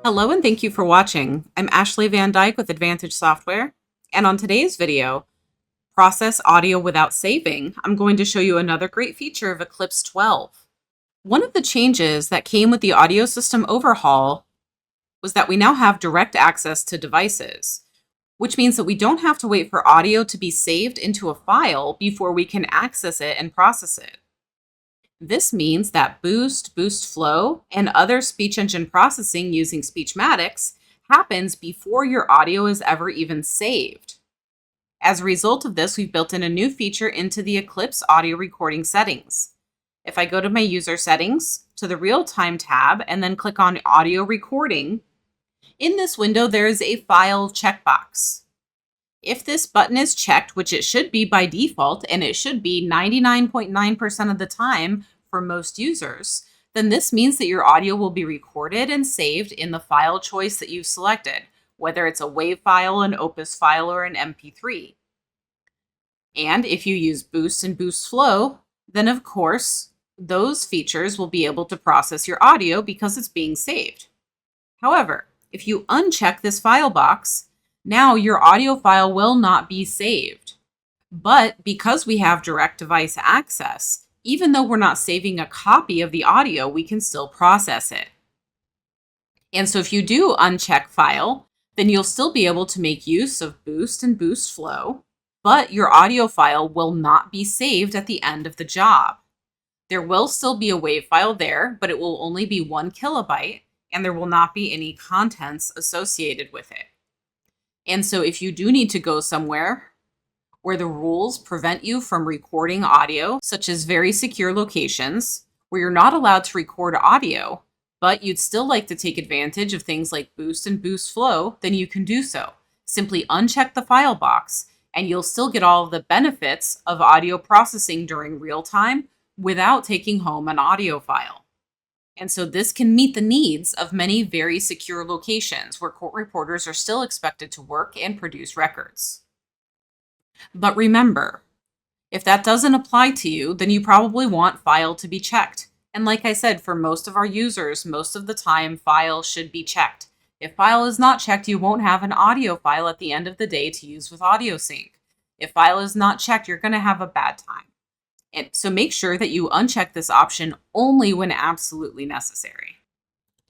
Hello and thank you for watching. I'm Ashley Van Dyke with Advantage Software, and on today's video, Process Audio Without Saving, I'm going to show you another great feature of Eclipse 12. One of the changes that came with the audio system overhaul was that we now have direct access to devices, which means that we don't have to wait for audio to be saved into a file before we can access it and process it. This means that Boost, Boost Flow, and other speech engine processing using Speechmatics happens before your audio is ever even saved. As a result of this, we've built in a new feature into the Eclipse audio recording settings. If I go to my user settings, to the real-time tab, and then click on audio recording, in this window there is a file checkbox. If this button is checked, which it should be by default, and it should be 99.9% of the time for most users, then this means that your audio will be recorded and saved in the file choice that you've selected, whether it's a WAV file, an Opus file, or an MP3. And if you use Boost and Boost Flow, then of course, those features will be able to process your audio because it's being saved. However, if you uncheck this file box, now your audio file will not be saved. But because we have direct device access, even though we're not saving a copy of the audio, we can still process it. And so if you do uncheck file, then you'll still be able to make use of Boost and Boost Flow, but your audio file will not be saved at the end of the job. There will still be a WAV file there, but it will only be 1 kilobyte, and there will not be any contents associated with it. And so if you do need to go somewhere where the rules prevent you from recording audio, such as very secure locations where you're not allowed to record audio, but you'd still like to take advantage of things like Boost and Boost Flow, then you can do so. Simply uncheck the file box and you'll still get all of the benefits of audio processing during real time without taking home an audio file. And so this can meet the needs of many very secure locations where court reporters are still expected to work and produce records. But remember, if that doesn't apply to you, then you probably want file to be checked. And like I said, for most of our users, most of the time, file should be checked. If file is not checked, you won't have an audio file at the end of the day to use with AudioSync. If file is not checked, you're going to have a bad time. And so make sure that you uncheck this option only when absolutely necessary.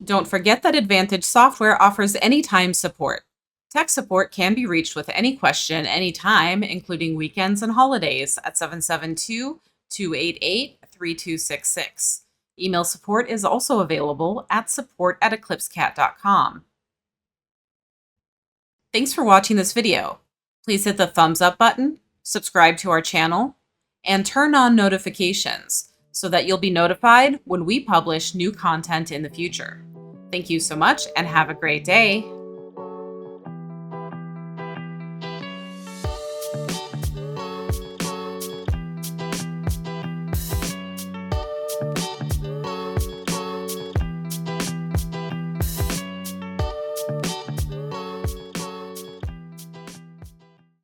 Don't forget that Advantage Software offers anytime support. Tech support can be reached with any question anytime, including weekends and holidays at 772-288-3266. Email support is also available at support@eclipsecat.com. Thanks for watching this video. Please hit the thumbs up button, subscribe to our channel, and turn on notifications so that you'll be notified when we publish new content in the future. Thank you so much and have a great day.